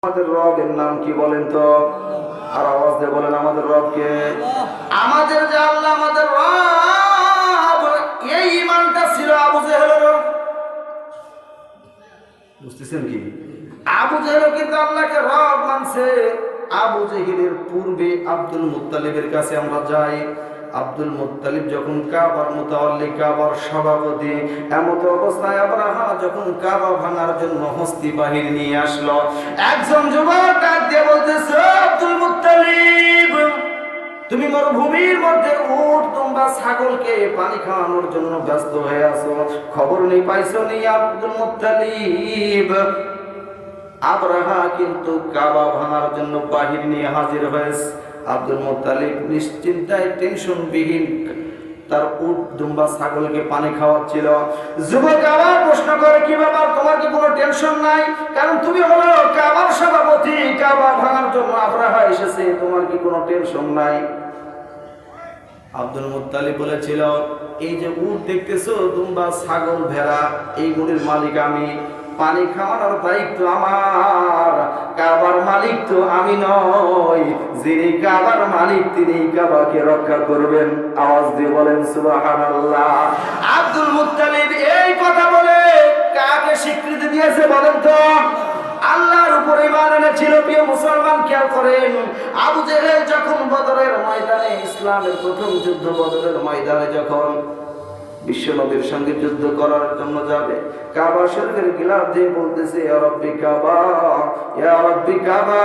আমাদের রবের নাম কি বলেন তো? আর আওয়াজ দিয়ে বলেন আমাদের রবকে। আমাদের যে আল্লাহ আমাদের রব, এই ঈমানটা ছিল আবু জেহেলের। বুঝতেছেন কি? আবু জেহেল কিন্তু আল্লাহকে রব মানছে। আবু জেহেলের পূর্বে আব্দুল মুত্তালিবের কাছে আমরা যাই। আব্দুল মুত্তালিব যখন কাবার মুতাওয়াল্লি, কাবার সভাপতি, এমত অবস্থায় আব্রাহা যখন কাবা ভাঙার জন্য হস্তি বাহিনী নিয়ে আসলো, একজন যুবক ডাক দিয়ে বলতেছে, আব্দুল মুত্তালিব, তুমি মরুভূমির মধ্যে উট তোমরা ছাগলকে পানি খাওয়ানোর জন্য ব্যস্ত হয়ে আছো, খবর নেই পাইছো নি আব্দুল মুত্তালিব? আব্রাহা কিন্তু কাবা ভাঙার জন্য বাহিনী নিয়ে হাজির হয়েছে। আব্দুল মুত্তালিব নিশ্চিন্তায় টেনশনবিহীন তার উট দুম্বা ছাগলকে পানি খাওয়াচ্ছিল। যুবক আবার প্রশ্ন করে, কি ব্যাপার, তোমার কি কোনো টেনশন নাই? কারণ তুমি হলো কাবার সভাপতি, কাবা ভাঙার জন্য আব্রাহা এসেছে, তোমার কি কোনো টেনশন নাই? আব্দুল মুত্তালিব বলেছিল, এই যে উট দেখতেছো, দুম্বা, ছাগল, ভেড়া, এইগুলির মালিক আমি। পানি খাওয়ানোর দায়িত্ব আমার, কাবার মালিক তো আমি নই। যিনি কাবার মালিক তিনি কাবাকে রক্ষা করবেন। আওয়াজ দিয়ে বলেন সুবহানাল্লাহ। আব্দুল মুত্তালিব এই কথা বলে কাকে স্বীকৃতি দিয়েছে বলেন তো? আল্লাহর উপরে ঈমান এনেছিল। প্রিয় মুসলমান, খেয়াল করেন, আবু জেহেল যখন বদরের ময়দানে, ইসলামের প্রথম যুদ্ধ বদরের ময়দানে যখন বিশ্ব নবীর সঙ্গে যুদ্ধ করার জন্য যাবে, কাবা শরীফের গিলাফ দিয়ে বলতেছে, ইয়া রাব্বি কাবা, ইয়া রাব্বি কাবা,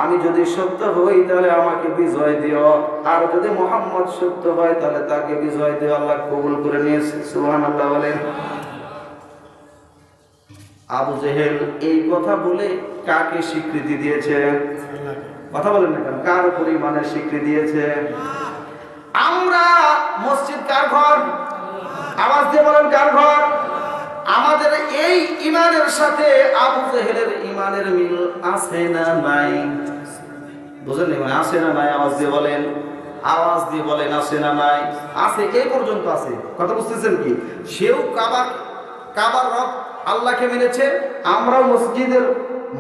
আমি যদি সত্য হই তাহলে আমাকে বিজয় দিও, আর যদি মুহাম্মদ সত্য হয় তাহলে তাকে বিজয় দিও। আল্লাহ কবুল করে নিয়েছে। সুবহানাল্লাহ বলেন। আবু জেহেল এই কথা বলে কাকে স্বীকৃতি দিয়েছে? কথা বলেন না কেন? কার উপর ঈমানের স্বীকৃতি দিয়েছে? আমরা মসজিদ কার ঘর? আওয়াজ দিয়ে বলেন কার ঘর? আমাদের এই ঈমানের সাথে আবু জেহেলের ঈমানের মিল আছে না নাই? বুঝেন না? আছে না নাই? আওয়াজ দিয়ে বলেন, আওয়াজ দিয়ে বলেন, আছে না নাই? আছে, এই পর্যন্ত আছে। কথা বুঝতেছেন কি? সেও কাবার রব আল্লাহকে মেনেছে, আমরাও মসজিদের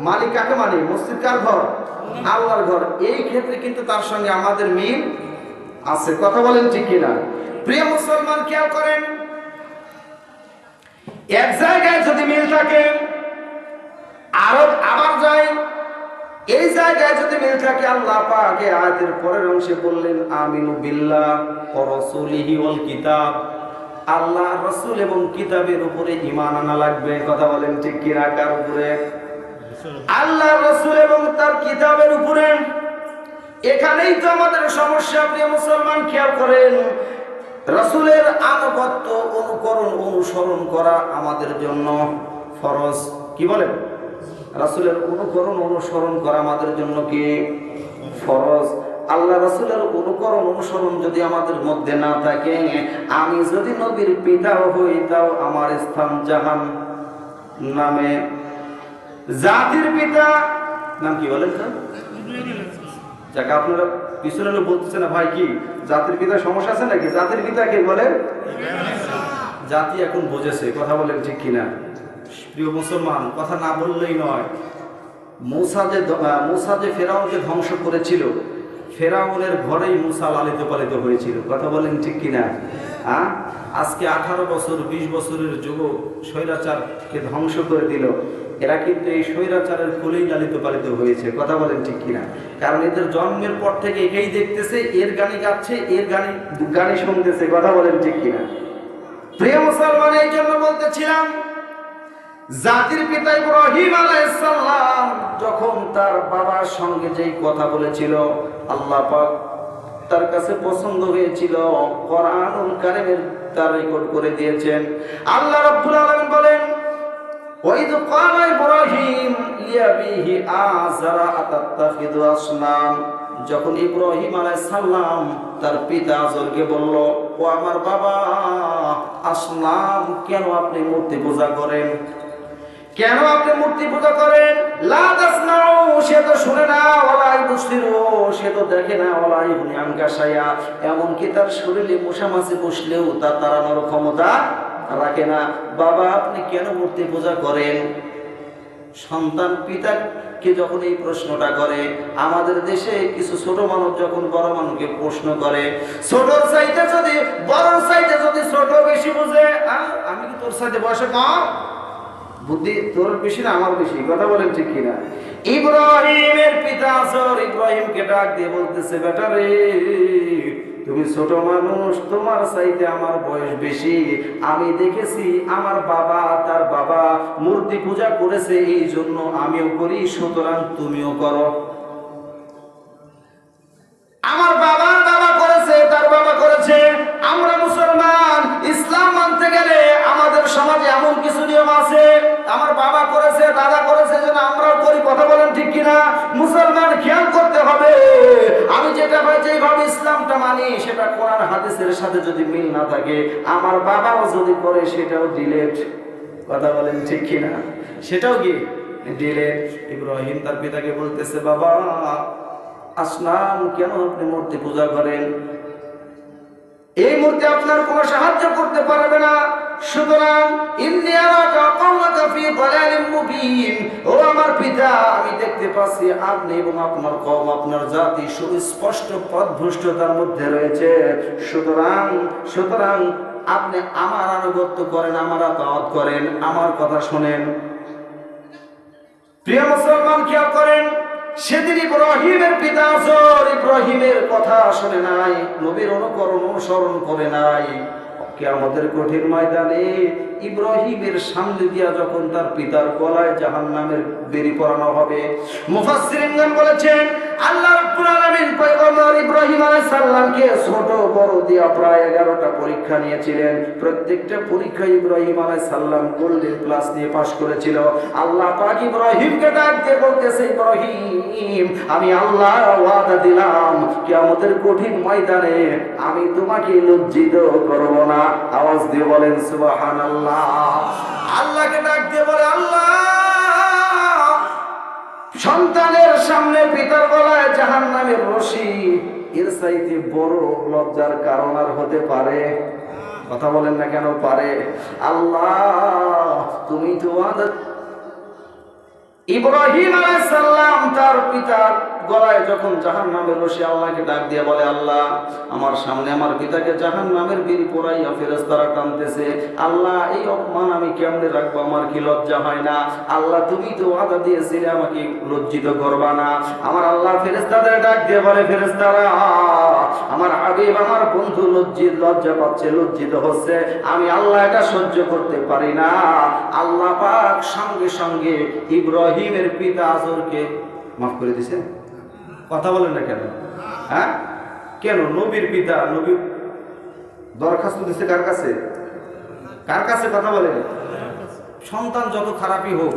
মালিক কাকে মানি? মসজিদ কার ঘর? আল্লাহর ঘর। এই ক্ষেত্রে কিন্তু তার সঙ্গে আমাদের মিল আছে। কথা বলেন ঠিক কিনা? প্রিয় মুসলমান, খেয়াল করেন, এক জায়গায় যদি মিল থাকে আবার যায়, এই জায়গায় যদি মিল থাকে, আল্লাহ পাক এই আয়াতের পরের অংশে বললেন, আমিনু বিল্লাহ ওয়া রাসূলিহি ওয়াল কিতাব, আল্লাহ, রাসূল এবং কিতাবের উপরে ঈমান আনা লাগবে। কথা বলেন ঠিক কিনা? কার উপরে? আল্লাহ, রাসূল এবং তার কিতাবের উপরে। এখানেই তো আমাদের সমস্যা। প্রিয় মুসলমান, খেয়াল করেন, রাসূলের আনুগত্য, অনুকরণ, অনুসরণ করা আমাদের জন্য ফরজ। কি বলেন? রাসূলের অনুকরণ, অনুসরণ করা আমাদের জন্য কি ফরজ? আল্লাহ রাসূলের অনুকরণ, অনুসরণ যদি আমাদের মধ্যে না থাকে, আমি যদি নবীর পিতাও হই তাও আমার স্থান জাহান্নামে। জাতির পিতা নাম কি বলেন তো? যাকে আপনারা পিছনে বলতেছেন না ভাই, কি জাতির পিতা সমস্যা আছে নাকি? জাতির পিতা কে বলেন? জাতি এখন বুঝেছে। কথা বলেন ঠিক কিনা? প্রিয় মুসলমান, কথা না বললেই নয়। মূসা যে ফেরাউনকে ধ্বংস করেছিল, ফেরাউনের ঘরেই মূসা লালিত পালিত হয়েছিল। কথা বলেন ঠিক কিনা? আজকে 18 বছর 20 বছরের যুবক স্বৈরাচারকে ধ্বংস করে দিল। এরা কিন্তু এই স্বৈরাচারের কোলেই লালিত পালিত হয়েছে। কথা বলেন ঠিক কিনা? কারণ এদের জন্মের পর থেকে একেই দেখতেছে, এর গানে গাচ্ছে, এর গানে শুনতেছে। কথা বলেন ঠিক কিনা? প্রিয় মুসলমান, এই জন্য বলতেছিলাম, জাতির পিতা ইব্রাহিম আলাইহিস সালাম যখন তার বাবার সঙ্গে যেই কথা বলেছিল, আল্লাহ পাক তার কাছে পছন্দ হয়েছিল, কোরআনুল কারীমের তার রেকর্ড করে দিয়েছেন। আল্লাহ রাব্বুল আলামিন বলেন, ওয়াইদ ক্বালা ইব্রাহিম লিআবিহি আযারা আতাত্তাখিযু আসনাম, যখন ইব্রাহিম আলাইহিস সালাম তার পিতা আযরকে বলল, ও আমার বাবা, আসনাম, কেন আপনি মূর্তি পূজা করেন? কেন আপনি মূর্তি পূজা করেন? লা তাসমাউ, সে তো শুনে না, ওয়ালা ইবসিরু, সে তো দেখে না, ওয়ালা ইবনি আনকা শাইআ, এমনকি তার শরীরে মশা মাছি বসলেও তা তাড়ানোর ক্ষমতা রাখে না। বাবা, আপনি কেন মূর্তি পূজা করেন? সন্তান পিতা কে যখন এই প্রশ্নটা করে, আমাদের দেশে কিছু ছোট মানুষ যখন বড় মানুষকে প্রশ্ন করে, ছোটর চাইতে যদি বড়র চাইতে যদি ছোট বেশি বুঝে, আমি কি তোর সাথে বয়সে কম? বুদ্ধি তোর বেশি না আমার বেশি? কথা বলেন ঠিক কিনা? ইব্রাহিমের পিতা আসর ইব্রাহিমকে ডাক দিয়ে বলতেছে, বেটা রে, তুমি ছোট মানুষ, তোমার চাইতে আমার বয়স বেশি। আমি দেখেছি আমার বাবা, তার বাবা মূর্তি পূজা করেছে, এই জন্য আমিও করি, সুতরাং তুমিও করো। আমার বাবা বাবা করেছে, তার বাবা করেছে, আমরা মুসলমান, ইসলাম মানতে গেলে আমাদের সমাজে এমন কিছু নিয়ম আছে, আমার বাবা করেছে, দাদা করেছে, যেন আমরাও করি। কথা বলেন ঠিক কিনা? মুসলমান খেয়াল করতে হবে, আমি যেভাবে ইসলামটা মানি সেটা কোরআন হাদিসের সাথে যদি মিল না থাকে, আমার বাবাও যদি করে সেটাও ডিলেট। কথা বলেন ঠিক কিনা? সেটাও কি ডিলেট। ইব্রাহিম তার পিতাকে বলতেছে, বাবা আসলাম, কেন আপনি মূর্তি পূজা করেন? এই মূর্তি আপনার কোনো সাহায্য করতে পারবে না, সুতরাং ইন্নী আরাকা কওমাকা ফী দালালিম মুবিন। ও আমার পিতা, আমি দেখতে পাচ্ছি আপনি এবং আপনার কওম, আপনার জাতি সুস্পষ্ট পথভ্রষ্টতার মধ্যে রয়েছে। সুতরাং আপনি আমার আনুগত্য করেন, আমার আতাত করেন, আমার কথা শোনেন। প্রিয় মুসলমান, খেয়াল করেন, সেদিন ইব্রাহিমের পিতা আজর ইব্রাহিমের কথা শুনে নাই, নবীর অনুসরণ করে নাই। কিয়ামতের কঠিন ময়দানে ইব্রাহিমের সামনে দিয়া যখন তার পিতার গলায় জাহান্নামের বেড়ি পরানো হবে, মুফাসসিরিনগণ বলেছেন আল্লাহ রাব্বুল আলামিন পয়গম্বর ইব্রাহিম আলাইহিস সালামকে ছোট বড় দিয়া প্রায় 11টা পরীক্ষা নিয়েছিলেন। প্রত্যেকটা পরীক্ষায় ইব্রাহিম আলাইহিস সালাম গোল্ডেন প্লাস নিয়ে পাস করেছিল। আল্লাহ পাক ইব্রাহিমকে ডাক দিয়ে বলতেছে, ইব্রাহিম, আমি আল্লাহ ওয়াদা দিলাম কিয়ামতের কঠিন ময়দানে আমি তোমাকে লজ্জিত করব না। আওয়াজ দিয়ে বলেন সুবহানাল্লাহ। আল্লাহকে ডাক দিয়ে বলে, আল্লাহ, সন্তানের সামনে পিতার গলায় জাহান্নামের রশি, এর চাইতে বড় লজ্জার কারণ আর হতে পারে? কথা বলেন না কেন পারে? আল্লাহ, তুমি তো ইব্রাহিম আলাইহিস সালাম তার পিতার গলায় যখন জাহান্নামের রশি, আল্লাহকে ডাক দিয়ে বলে, আল্লাহ, আমার সামনে আমার পিতাকে জাহান্নামের বিড়ি পোড়াইয়া ফেরেশতারা টানতেছে, আল্লাহ, এই অপমান আমি কেমনে রাখবো? আমার কি লজ্জা হয় না? আল্লাহ, তুমি তো ওয়াদা দিয়েছিলে আমাকে লজ্জিত করবা না। আমার আল্লাহ ফেরেশতাদের ডাক দিয়ে বলে, ফেরেশতারা, আমার হাবিব, আমার বন্ধু লজ্জা পাচ্ছে, লজ্জিত হচ্ছে, আমি আল্লাহ এটা সহ্য করতে পারি না। আল্লাহ পাক সঙ্গে সঙ্গে ইব্রাহিমের পিতা আজরকে মাফ করে দিয়েছেন। কথা বলেন না কেন? হ্যাঁ, কেন? নবীর পিতা, নবী দরখাস্ত দিচ্ছে কার কাছে? কার কাছে? কথা বলেন। সন্তান যত খারাপই হোক,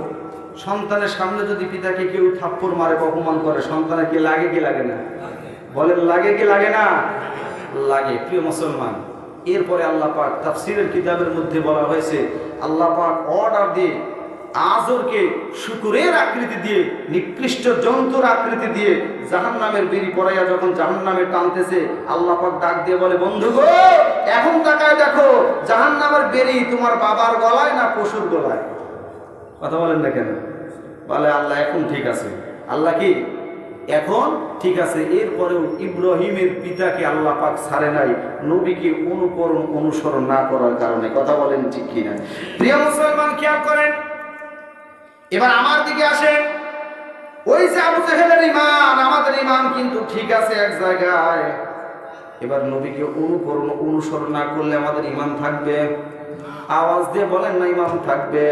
সন্তানের সামনে যদি পিতাকে কেউ থাপ্পড় মারে, অপমান করে, সন্তানের কি লাগে কি লাগে না? বলেন, লাগে কি লাগে না? লাগে। প্রিয় মুসলমান, এরপরে আল্লাহ পাক তাফসীরের কিতাবের মধ্যে বলা হয়েছে, আল্লাহ পাক অর্ডার দিয়ে আজরকে শুকুরের আকৃতি দিয়ে, নিকৃষ্ট জন্তুর আকৃতি দিয়ে জাহান্নামের বেড়ি পড়াইয়া যখন জাহান্নামে টানতেছে, আল্লাহ পাক ডাক দিয়ে বলে, বন্ধু গো, এখন তাকায় দেখো জাহান্নামের বেড়ি তোমার বাবার গলায় না পশুর গলায়? কথা বলেন না কেন? বলে, আল্লাহ এখন ঠিক আছে। আল্লাহ কি এখন ঠিক আছে? এরপরেও ইব্রাহিমের পিতাকে আল্লাহ পাক ছাড়ে নাই, নবীকে অনুসরণ না করার কারণে। কথা বলেন ঠিক কিনা? প্রিয় মুসলমান, খেয়াল করেন, এবার আমার দিকে আসেন। ওই যে আবু জাহেলের ঈমান, আমাদের ঈমান কিন্তু ঠিক আছে এক জায়গায়। এবার নবীকে অনুসরণ না করলে আমাদের ঈমান থাকবে? আওয়াজ দিয়ে বলেন না, ঈমান থাকবে?